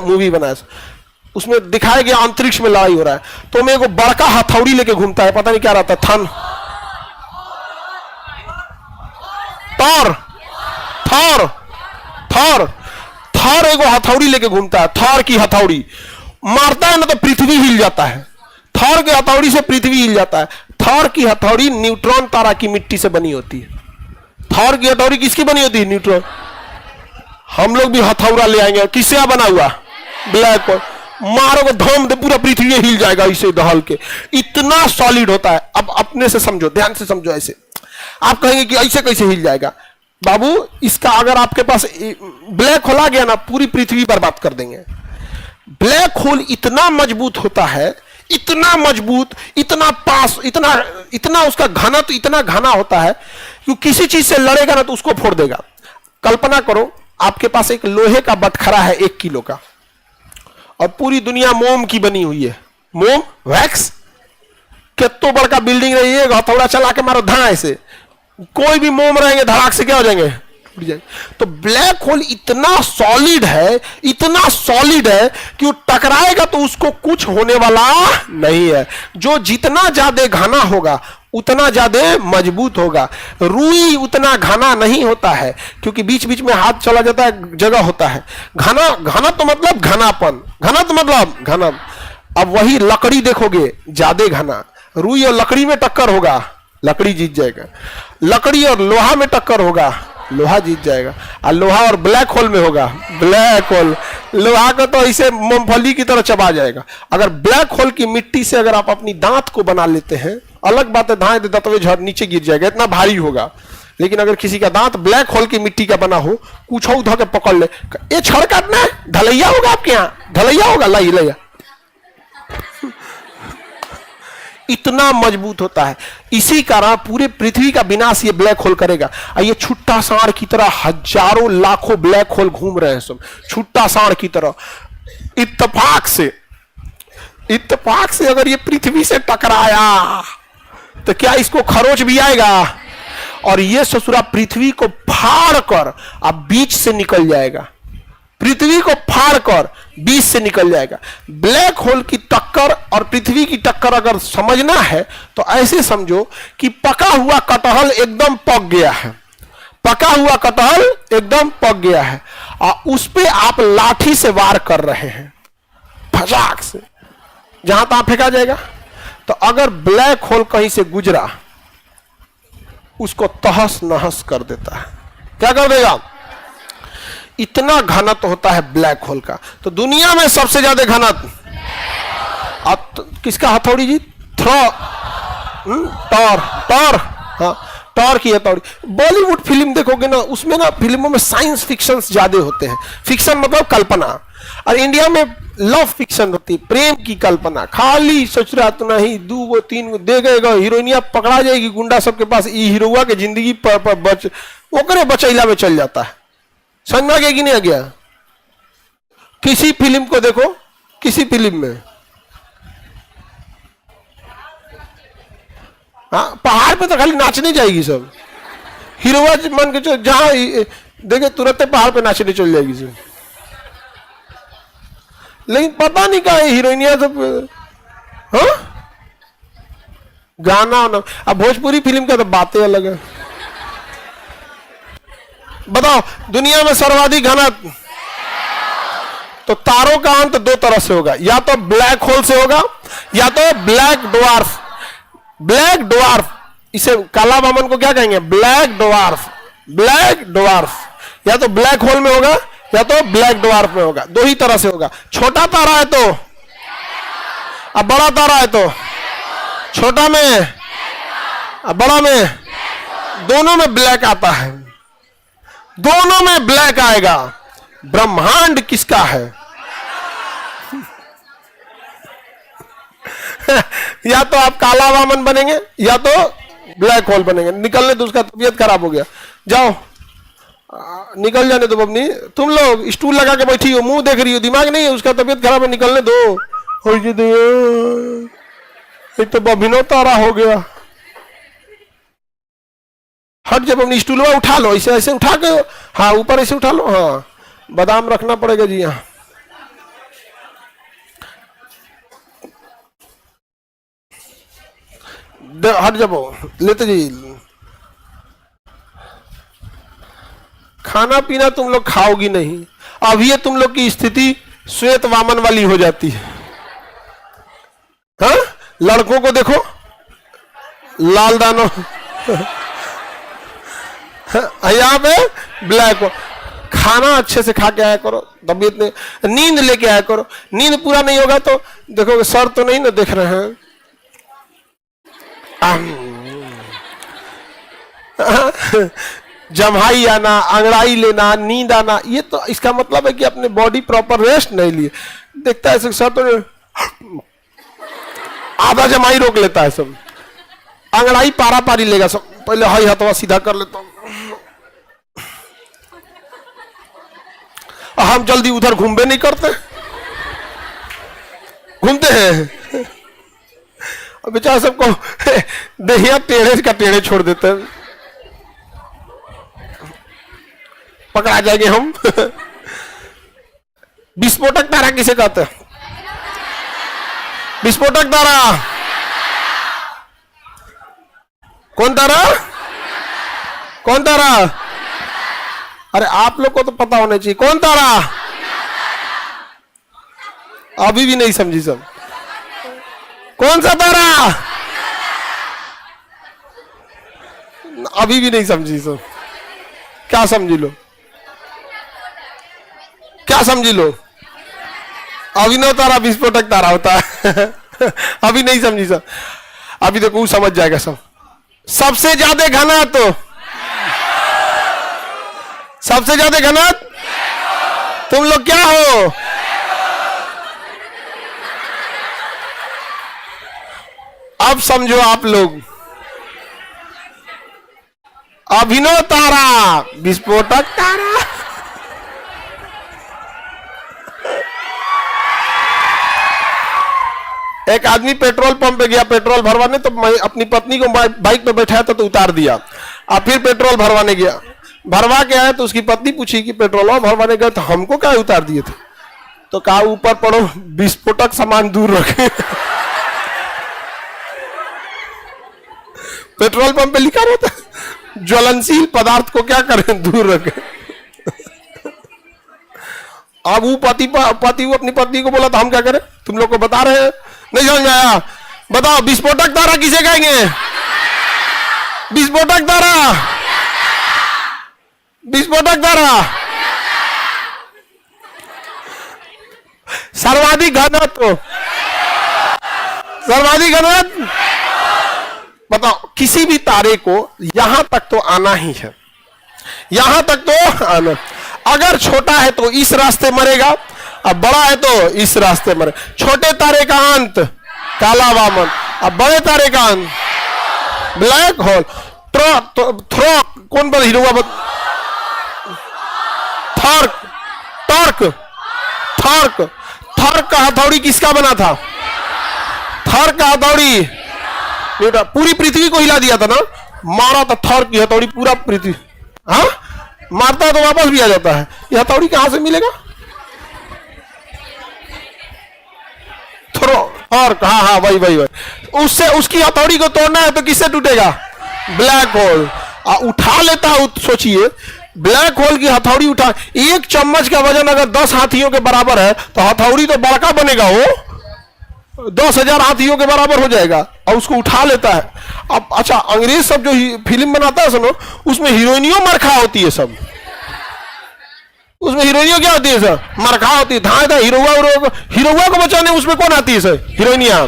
Movie बनाया, उसमें दिखाया गया अंतरिक्ष में लड़ाई हो रहा है, तो मैं एगो बड़का हथौड़ी लेके घूमता है, पता नहीं क्या रहता, थन थॉर थॉर थॉर थॉर एगो हथौड़ी लेके घूमता है, थॉर की हथौड़ी मारता है ना तो पृथ्वी हिल जाता है, थॉर के हथौड़ी से पृथ्वी हिल जाता है। थॉर की हथौड़ी न्यूट्रॉन तारा की मिट्टी से बनी होती है। थॉर की हथौड़ी किसकी बनी होती है? न्यूट्रॉन। हम लोग भी हथौड़ा ले आएंगे, किससे बना हुआ? Black hole. मारोगे धम दे पूरा पृथ्वी हिल जाएगा इसे दहल के, इतना सॉलिड होता है। अब अपने से समझो, ध्यान से समझो। ऐसे आप कहेंगे कि ऐसे कैसे हिल जाएगा? बाबू इसका अगर आपके पास ब्लैक होल आ गया ना, पूरी पृथ्वी बर्बाद कर देंगे। ब्लैक होल इतना मजबूत होता है, इतना मजबूत, इतना पास, इतना उसका घनत्व इतना घना होता है कि किसी चीज से लड़ेगा ना तो उसको फोड़ देगा। कल्पना करो आपके पास एक लोहे का बटखरा है 1 किलो का, और पूरी दुनिया मोम की बनी हुई है, मोम वैक्स। कितना बड़का बिल्डिंग रही है, हथौड़ा चला के मारो धाए से, कोई भी मोम रहेंगे धड़ाक से क्या हो जाएंगे? टूट जाएंगे। तो ब्लैक होल इतना सॉलिड है, इतना सॉलिड है कि वो टकराएगा तो उसको कुछ होने वाला नहीं है। जो जितना ज्यादा घना होगा उतना ज्यादा मजबूत होगा। रुई उतना घना नहीं होता है क्योंकि बीच बीच में हाथ चला जाता है, जगह होता है। घना घना तो मतलब घनापन, घना तो मतलब घना। अब वही लकड़ी देखोगे ज्यादा घना, रुई और लकड़ी में टक्कर होगा, लकड़ी जीत जाएगा। लकड़ी और लोहा में टक्कर होगा, लोहा जीत जाएगा। और लोहा और ब्लैक होल में होगा, ब्लैक होल। लोहा का तो ऐसे मूंगफली की तरह चबा जाएगा। अगर ब्लैक होल की मिट्टी से अगर आप अपनी दांत को बना लेते हैं, अलग बात है, धाए देता तो झड़ नीचे गिर जाएगा, इतना भारी होगा। लेकिन अगर किसी का दांत ब्लैक होल की मिट्टी का बना हो, कुछ उधर के पकड़ ले, ये छड़ काटना है, ढलैया होगा आपके यहाँ, ढलैया होगा, लाई लैया, इतना मजबूत होता है। इसी कारण पूरे पृथ्वी का विनाश ये ब्लैक होल करेगा। और ये छुट्टा सांड की तरह हजारों लाखों ब्लैक होल घूम रहे हैं, सब छुट्टा सांड की तरह। इत्तेफाक से अगर ये पृथ्वी से टकराया तो क्या इसको खरोच भी आएगा? और ये ससुरा पृथ्वी को फाड़ कर अब बीच से निकल जाएगा, पृथ्वी को फाड़कर बीच से निकल जाएगा। ब्लैक होल की टक्कर और पृथ्वी की टक्कर अगर समझना है तो ऐसे समझो कि पका हुआ कटहल एकदम पक गया है, पका हुआ कटहल एकदम पक गया है, और उस पे आप लाठी से वार कर रहे हैं, फटाक से जहां तहां फेंका जाएगा। तो अगर ब्लैक होल कहीं से गुजरा, उसको तहस नहस कर देता है। क्या कर देगा? इतना घनत्व होता है ब्लैक होल का। तो दुनिया में सबसे ज्यादा घनत्व किसका हथौड़ी जी? टॉर, टॉर, हाँ टॉर की हथौड़ी। बॉलीवुड फिल्म देखोगे ना, उसमें ना फिल्मों में साइंस फिक्शन ज्यादा होते हैं। फिक्शन मतलब कल्पना, और इंडिया में लव फिक्शन होती है, प्रेम की कल्पना। खाली सोच रहा तो नहीं, 2 गो 3 गो दे गएगा, हीरोइनिया पकड़ा जाएगी गुंडा सबके पास, हीरोआ के जिंदगी पर ओकरे बचैला में चल जाता है। समझ में आ गया कि नहीं आ गया? किसी फिल्म को देखो, किसी फिल्म में हाँ पहाड़ पे तो खाली नाचने जाएगी सब, हीरोआ मन के जहां देखे तुरंत पहाड़ पे नाचने चल जाएगी सब। लेकिन पता नहीं कहा हीरोइनिया सब, हाँ गाना ना। अब भोजपुरी फिल्म का तो बातें अलग है। बताओ दुनिया में सर्वाधिक घनत्व, तो तारों का अंत 2 तरह से होगा, या तो ब्लैक होल से होगा या तो ब्लैक ड्वार्फ। ब्लैक ड्वार्फ, इसे काला वामन को क्या कहेंगे? Black dwarf. ब्लैक ड्वार्फ या तो ब्लैक होल में होगा या तो ब्लैक ड्वार्फ में होगा, 2 ही तरह से होगा। छोटा तारा है तो, अब बड़ा तारा है तो, छोटा में अब बड़ा में, दोनों में ब्लैक आता है, दोनों में ब्लैक आएगा। ब्रह्मांड किसका है? या तो आप काला वामन बनेंगे या तो ब्लैक होल बनेंगे। निकलने दो, उसका तबीयत खराब हो गया, जाओ निकल जाने दो। बबनी तुम लोग स्टूल लगा के बैठी हो, मुंह देख रही हो, दिमाग नहीं है, उसका तबीयत खराब है, निकलने दो। एक तो बबिनो तारा हो गया। हट, जब अपनी स्टूलवा उठा लो, ऐसे ऐसे उठा के, हाँ ऊपर ऐसे उठा लो, हाँ बादाम रखना पड़ेगा जी यहाँ। हट जाओ, लेते जाइए। खाना पीना तुम लोग खाओगी नहीं, अभी ये तुम लोग की स्थिति श्वेत वामन वाली हो जाती है। हाँ, लड़कों को देखो, लाल दानों यहाँ पे ब्लैक हो। खाना अच्छे से खा के आया करो, तबीयत में नींद लेके आया करो। नींद पूरा नहीं होगा तो देखो, सर तो नहीं ना देख रहे हैं। जम्हाई आना, अंगड़ाई लेना, नींद आना, ये तो इसका मतलब है कि अपने बॉडी प्रॉपर रेस्ट नहीं लिए। देखता है सर तो आधा जमाई रोक लेता है सब, अंगड़ाई पारा पारी लेगा सब। पहले हाई हाथवा सीधा कर लेता हूं, हम जल्दी उधर घूमबे नहीं करते, घूमते हैं बेचारा सबको दहिया टेढ़े का टेढ़े छोड़ देते हैं, पकड़ा जाएंगे हम। विस्फोटक तारा किसे कहते हैं? विस्फोटक तारा कौन तारा? कौन तारा? अरे आप लोग को तो पता होना चाहिए कौन तारा। अभी भी नहीं समझी सब, कौन सा तारा? अभी भी नहीं समझी सब। क्या समझी लो, क्या समझी लो? अभिनव तारा विस्फोटक तारा होता है। अभी नहीं समझी सब, अभी तो कुछ समझ जाएगा सब। सबसे ज्यादा घना तो, सबसे ज्यादा घना तुम लोग क्या हो? अब समझो आप लोग, अभिनव तारा विस्फोटक तारा। एक आदमी पेट्रोल पंप पे गया पेट्रोल भरवाने, तो मैं अपनी पत्नी को बाइक पे बैठाया तो उतार दिया, और फिर पेट्रोल भरवाने गया, भरवा के आया तो उसकी पत्नी पूछी कि पेट्रोल भरवाने गए तो हमको क्या उतार दिए थे? तो कहा ऊपर पड़ो, विस्फोटक सामान दूर रखे। पेट्रोल पंप पे लिखा रहता ज्वलनशील पदार्थ को क्या करें, दूर रखें। अब वो पति वो अपनी पत्नी को बोला तो हम क्या करें? तुम लोग को बता रहे हैं, नहीं समझ आया? बताओ विस्फोटक तारा किसे कहेंगे? विस्फोटक तारा, विस्फोटक तारा सर्वाधिक घनत्व, सर्वाधिक घनत्व। बताओ किसी भी तारे को यहां तक तो आना ही है, यहां तक तो आना। अगर छोटा है तो इस रास्ते मरेगा, अब बड़ा है तो इस रास्ते मरे। छोटे तारे का अंत काला वामन, अब बड़े तारे का अंत ब्लैक होल। थ्रो कौन बता? हीरो थर्क, टर्क, थर्क, थर्क का हथौड़ी किसका बना था? थर्क का हथौड़ी पूरी पृथ्वी को हिला दिया था ना, मारा था थर्क की हथौड़ी पूरा पृथ्वी। हाँ, मारता है तो वापस भी आ जाता है। यह हथौड़ी कहां से मिलेगा? थ्रो, थर्क, हाँ हाँ वही वही वही। उससे उसकी हथौड़ी को तोड़ना है तो किससे टूटेगा? Black hole. उठा लेता है, सोचिए ब्लैक होल की हथौड़ी उठा, एक चम्मच का वजन अगर 10 हाथियों के बराबर है तो हथौड़ी तो बड़का बनेगा, वो 10,000 हाथियों के बराबर हो जाएगा, और उसको उठा लेता है। अब अच्छा, अंग्रेज सब जो फिल्म बनाता है सुनो, उसमें हीरोइनियों मरखा होती है सब, उसमें हीरोइनियों क्या होती है सर? मरखा होती है। धाए था हीरोआ को बचाने उसमें कौन आती है सर? हीरोइनिया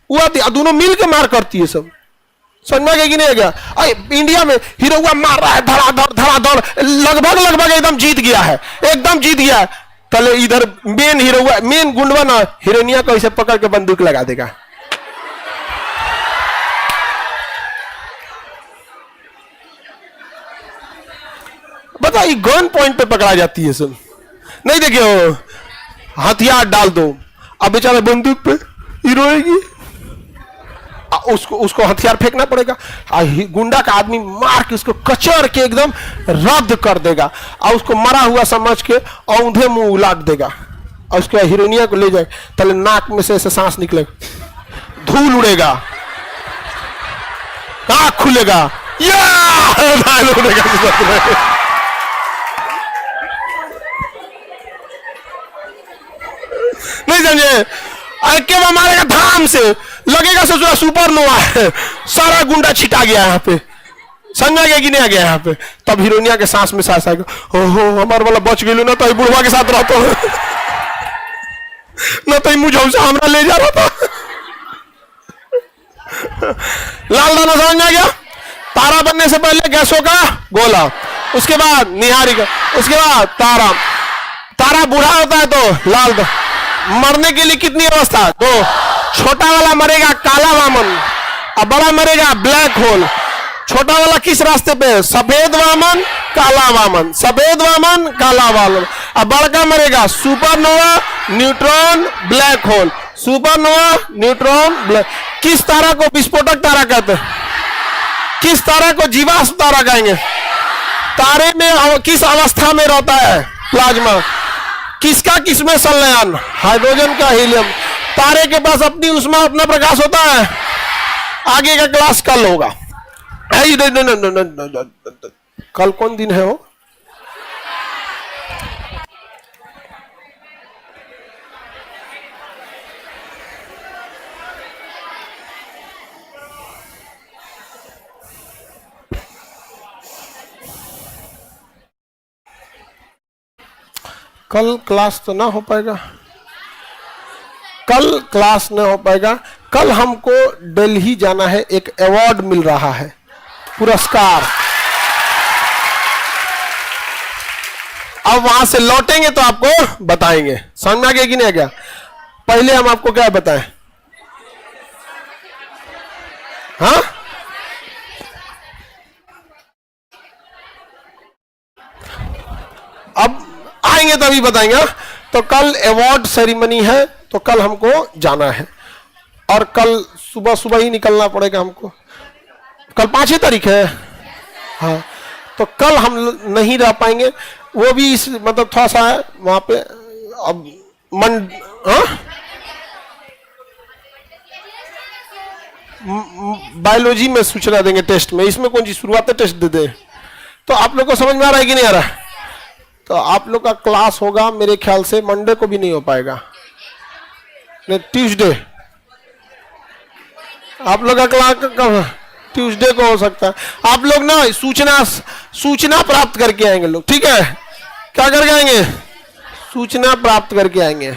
वो आती है, दोनों मिल के मार करती है सब। समझ में कि नहीं गया? इंडिया में हीरोआ मार रहा है धड़ाधड़, लगभग लगभग एकदम जीत गया है, एकदम जीत गया है। कल इधर मेन हीरोआ, मेन गुंडवा ना हीरोइनिया को ऐसे पकड़ के बंदूक लगा देगा। बताइए गन पॉइंट पे पकड़ा जाती है सब। नहीं देखियो, हथियार डाल दो, अब बेचारा बंदूक पे हीरोएगी, उसको हथियार फेंकना पड़ेगा। गुंडा का आदमी मार के उसको कचर के एकदम रद्द कर देगा, और उसको मरा हुआ समझ के औंधे मुंह उलाट देगा, और उसके हीरोइनिया को ले जाए, तले नाक में से ऐसे सांस निकलेगा, धूल उड़ेगा। आंख खुलेगा, या नहीं समझे? अरे मारेगा धाम से, लगेगा ससुरा सुपरनोवा है, सारा गुंडा छिटा गया यहाँ पे, समझा गया कि नहीं आ गया यहाँ पे? तब हीरोनिया के सांस में सांस आएगा, ओहो हमारे वाला बच गई ना, तो बुढ़वा के साथ रहता हूँ ना, तो मुझे से हमरा ले जा रहा था। लाल दाना समझ आ गया? तारा बनने से पहले गैसों का गोला, उसके बाद निहारी का, उसके बाद तारा। तारा बूढ़ा होता है तो लाल मरने के लिए कितनी अवस्था? 2। छोटा वाला मरेगा काला वामन, और बड़ा मरेगा ब्लैक होल। छोटा वाला किस रास्ते पे? सफेद वामन काला वामन, सफेद वामन काला वामन। अब बड़का मरेगा supernova neutron black hole, supernova neutron black. किस तारा को विस्फोटक तारा कहते हैं? किस तारा को जीवाश्म तारा कहेंगे? तारे में किस अवस्था में रहता है? प्लाज्मा। किसका किसमें संलयन? हाइड्रोजन का हीलियम। तारे के पास अपनी उष्मा अपना प्रकाश होता है। आगे का क्लास कल होगा। कल कौन दिन है वो? कल क्लास तो ना हो पाएगा, कल क्लास ना हो पाएगा। कल हमको दिल्ली जाना है, एक अवार्ड मिल रहा है, पुरस्कार। अब वहां से लौटेंगे तो आपको बताएंगे, समझ में आ गया कि नहीं आ गया? पहले हम आपको क्या बताएं? हाँ, अब आएंगे तभी बताएंगे। तो कल अवार्ड सेरेमनी है, तो कल हमको जाना है, और कल सुबह सुबह ही निकलना पड़ेगा हमको। कल 5 तारीख है, हाँ, तो कल हम नहीं रह पाएंगे। वो भी इस मतलब थोड़ा सा है वहां पे। अब बायोलॉजी में सूचना देंगे, टेस्ट में। इसमें कौन सी शुरुआत टेस्ट दे दे? तो आप लोग को समझ में आ रहा है कि नहीं आ रहा है? तो आप लोग का क्लास होगा मेरे ख्याल से मंडे को भी नहीं हो पाएगा, नहीं ट्यूसडे। आप लोग का क्लास कब? ट्यूसडे को हो सकता है। आप लोग ना सूचना प्राप्त करके आएंगे लोग, ठीक है? क्या करके आएंगे? सूचना प्राप्त करके आएंगे।